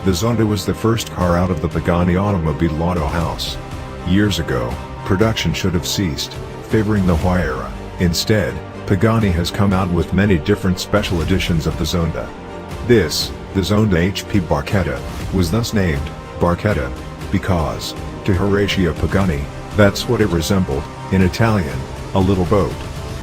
The Zonda was the first car out of the Pagani automobile auto house. Years ago, production should have ceased, favoring the Huayra. Instead, Pagani has come out with many different special editions of the Zonda. This, the Zonda HP Barchetta, was thus named Barchetta because, to Horacio Pagani, that's what it resembled, in Italian, a little boat.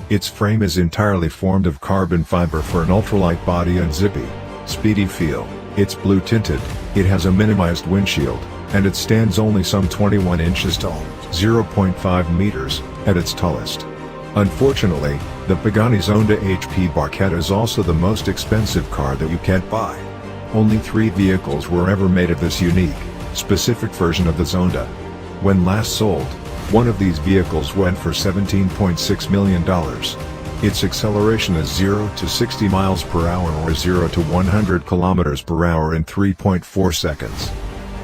Its frame is entirely formed of carbon fiber for an ultralight body and zippy, speedy feel. It's blue tinted, it has a minimized windshield, and it stands only some 21 inches tall, 0.5 meters, at its tallest. Unfortunately, the Pagani Zonda HP Barchetta is also the most expensive car that you can't buy. Only 3 vehicles were ever made of this unique, specific version of the Zonda. When last sold, one of these vehicles went for $17.6 million. Its acceleration is 0 to 60 miles per hour or 0 to 100 kilometers per hour in 3.4 seconds.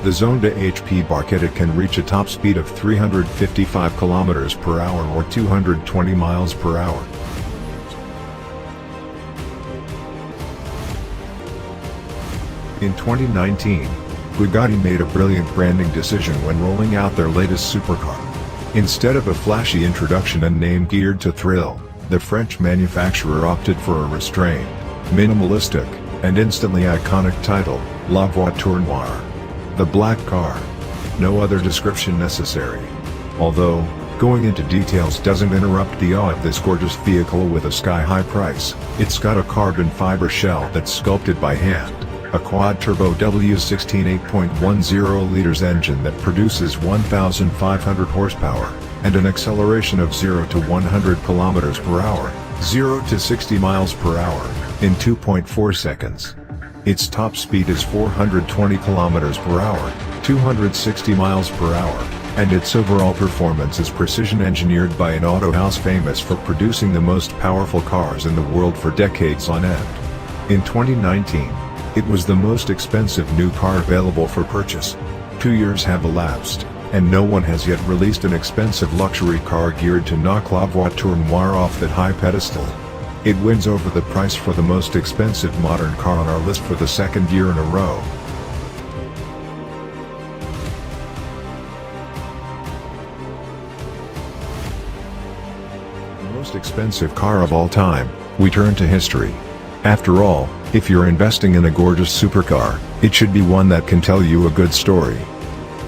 The Zonda HP Barchetta can reach a top speed of 355 kilometers per hour or 220 miles per hour. In 2019, Bugatti made a brilliant branding decision when rolling out their latest supercar. Instead of a flashy introduction and name geared to thrill, the French manufacturer opted for a restrained, minimalistic, and instantly iconic title, La Voiture Noire. The black car. No other description necessary. Although, going into details doesn't interrupt the awe of this gorgeous vehicle with a sky-high price. It's got a carbon fiber shell that's sculpted by hand, a quad-turbo W16 8.10 liters engine that produces 1,500 horsepower, and an acceleration of 0 to 100 kilometers per hour, 0 to 60 miles per hour, in 2.4 seconds. Its top speed is 420 kilometers per hour, 260 miles per hour, and its overall performance is precision engineered by an auto house famous for producing the most powerful cars in the world for decades on end. In 2019, it was the most expensive new car available for purchase. 2 years have elapsed, and no one has yet released an expensive luxury car geared to knock La Voiture Noire off that high pedestal. It wins over the price for the most expensive modern car on our list for the 2nd year in a row. The most expensive car of all time, we turn to history. After all, if you're investing in a gorgeous supercar, it should be one that can tell you a good story.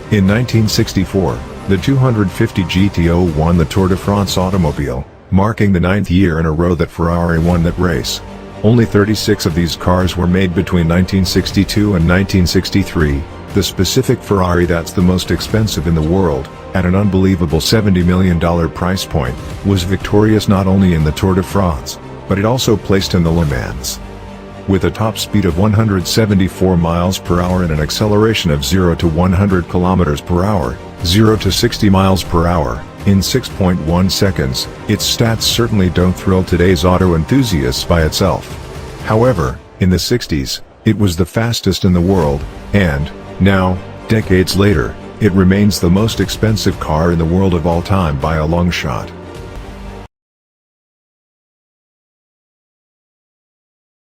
In 1964, the 250 GTO won the Tour de France automobile, marking the 9th year in a row that Ferrari won that race. Only 36 of these cars were made between 1962 and 1963, the specific Ferrari that's the most expensive in the world, at an unbelievable $70 million price point, was victorious not only in the Tour de France, but it also placed in the Le Mans. With a top speed of 174 miles per hour and an acceleration of 0 to 100 kilometers per hour, 0 to 60 miles per hour, in 6.1 seconds, its stats certainly don't thrill today's auto enthusiasts by itself. However, in the 60s, it was the fastest in the world, and, now, decades later, it remains the most expensive car in the world of all time by a long shot.